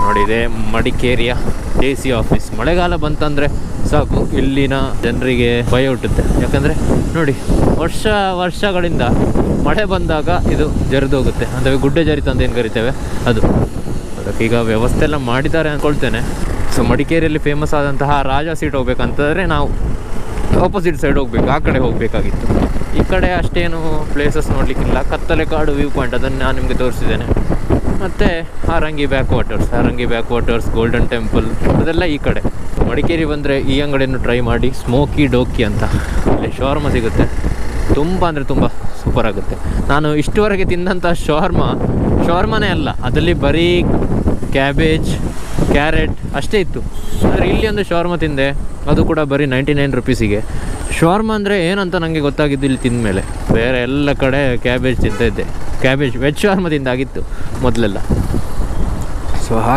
ನೋಡಿ ಇದೆ ಮಡಿಕೇರಿಯ AC ಆಫೀಸ್. ಮಳೆಗಾಲ ಬಂತಂದರೆ ಸಾಕು ಇಲ್ಲಿನ ಜನರಿಗೆ ಭಯ ಹುಟ್ಟುತ್ತೆ. ಯಾಕಂದರೆ ನೋಡಿ ವರ್ಷಗಳಿಂದ ಮಳೆ ಬಂದಾಗ ಇದು ಜರಿದೋಗುತ್ತೆ, ಅಂದರೆ ಗುಡ್ಡೆ ಜರಿತ ಅಂತ ಏನು ಕರಿತೇವೆ ಅದು. ಅದಕ್ಕೀಗ ವ್ಯವಸ್ಥೆ ಎಲ್ಲ ಮಾಡಿದ್ದಾರೆ ಅಂದ್ಕೊಳ್ತೇನೆ. ಸೊ ಮಡಿಕೇರಿಯಲ್ಲಿ ಫೇಮಸ್ ಆದಂತಹ ರಾಜ ಸೀಟ್ ಹೋಗ್ಬೇಕಂತಂದರೆ ನಾವು ಆಪೋಸಿಟ್ ಸೈಡ್ ಹೋಗಬೇಕು, ಆ ಕಡೆ ಹೋಗಬೇಕಾಗಿತ್ತು. ಈ ಕಡೆ ಅಷ್ಟೇನು ಪ್ಲೇಸಸ್ ನೋಡಲಿಕ್ಕಿಲ್ಲ. ಕತ್ತಲೆಕಾಡು ವ್ಯೂ ಪಾಯಿಂಟ್ ಅದನ್ನು ನಾನು ನಿಮಗೆ ತೋರಿಸಿದ್ದೇನೆ. ಮತ್ತು Harangi back waters, golden temple ಅದೆಲ್ಲ ಈ ಕಡೆ. ಮಡಿಕೇರಿ ಬಂದರೆ ಈ ಅಂಗಡಿಯನ್ನು ಟ್ರೈ ಮಾಡಿ, ಸ್ಮೋಕಿ ಡೋಕಿ ಅಂತ. ಅಲ್ಲಿ ಶವರ್ಮ ಸಿಗುತ್ತೆ, ತುಂಬ ಅಂದರೆ ತುಂಬ ಸೂಪರ್ ಆಗುತ್ತೆ. ನಾನು ಇಷ್ಟುವರೆಗೆ ತಿಂದಂಥ ಶವರ್ಮನೇ ಅಲ್ಲ, ಅದರಲ್ಲಿ ಬರೀ ಕ್ಯಾಬೇಜ್, ಕ್ಯಾರೆಟ್ ಅಷ್ಟೇ ಇತ್ತು. ಆದರೆ ಇಲ್ಲಿ ಒಂದು ಶವರ್ಮ ತಿಂದೆ, ಅದು ಕೂಡ ಬರೀ 99 ರುಪೀಸಿಗೆ. ಶವರ್ಮ ಅಂದರೆ ಏನಂತ ನನಗೆ ಗೊತ್ತಾಗಿದ್ದು ಇಲ್ಲಿ ತಿಂದ ಮೇಲೆ. ಬೇರೆ ಎಲ್ಲ ಕಡೆ ಕ್ಯಾಬೇಜ್ ತಿಂತಾಯಿದ್ದೆ, ವೆಜ್ ಶವರ್ಮ ತಿಂದಾಗಿತ್ತು ಮೊದಲೆಲ್ಲ. ಸೊ